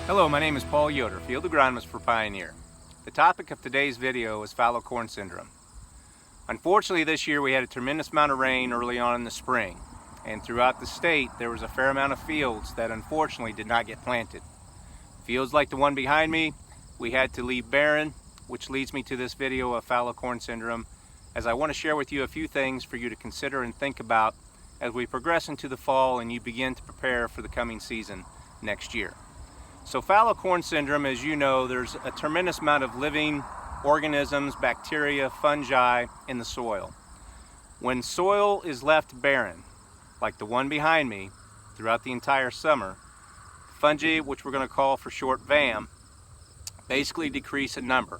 Hello, my name is Paul Yoder, Field Agronomist for Pioneer. The topic of today's video is fallow corn syndrome. Unfortunately, this year we had a tremendous amount of rain early on in the spring, and throughout the state there was a fair amount of fields that unfortunately did not get planted. Fields like the one behind me, we had to leave barren, which leads me to this video of fallow corn syndrome, as I want to share with you a few things for you to consider and think about as we progress into the fall and you begin to prepare for the coming season next year. So fallow corn syndrome, as you know, there's a tremendous amount of living organisms, bacteria, fungi in the soil. When soil is left barren, like the one behind me, throughout the entire summer, fungi, which we're going to call for short VAM, basically decrease in number.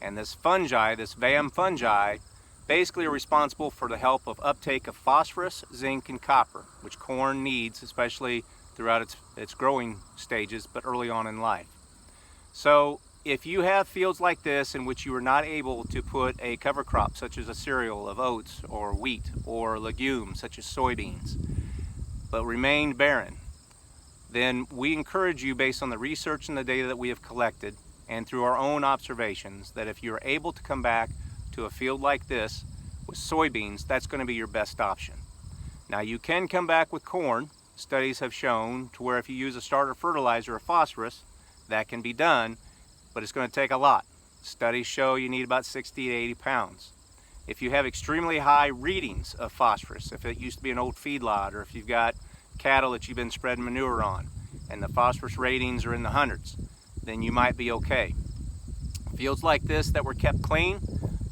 And this fungi, this VAM fungi, basically are responsible for the help of uptake of phosphorus, zinc, and copper, which corn needs, especially throughout its growing stages, but early on in life. So if you have fields like this in which you are not able to put a cover crop such as a cereal of oats or wheat or legumes such as soybeans, but remain barren, then we encourage you, based on the research and the data that we have collected and through our own observations, that if you're able to come back to a field like this with soybeans, that's going to be your best option. Now you can come back with corn. Studies have shown to where if you use a starter fertilizer of phosphorus, that can be done, but it's going to take a lot. Studies show you need about 60 to 80 pounds. If you have extremely high readings of phosphorus, if it used to be an old feedlot, or if you've got cattle that you've been spreading manure on and the phosphorus ratings are in the hundreds, then you might be okay. Fields like this that were kept clean,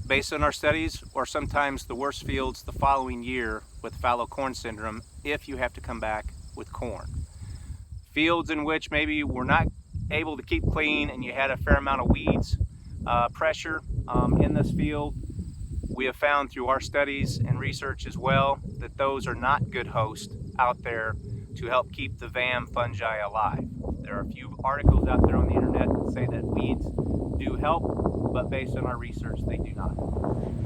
based on our studies, are sometimes the worst fields the following year with fallow corn syndrome if you have to come back with corn. Fields in which maybe we're not able to keep clean and you had a fair amount of weeds pressure in this field, we have found through our studies and research as well that those are not good hosts out there to help keep the VAM fungi alive. There are a few articles out there on the internet that say that weeds do help, but based on our research they do not.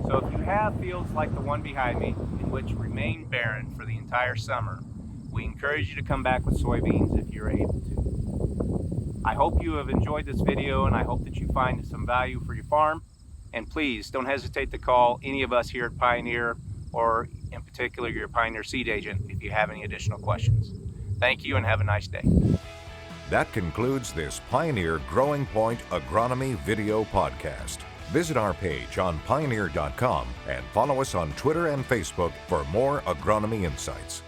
So if you have fields like the one behind me in which remain barren for the entire summer, we encourage you to come back with soybeans if you're able to. I hope you have enjoyed this video, and I hope that you find some value for your farm. And please don't hesitate to call any of us here at Pioneer, or in particular your Pioneer seed agent, if you have any additional questions. Thank you and have a nice day. That concludes this Pioneer Growing Point Agronomy video podcast. Visit our page on pioneer.com and follow us on Twitter and Facebook for more agronomy insights.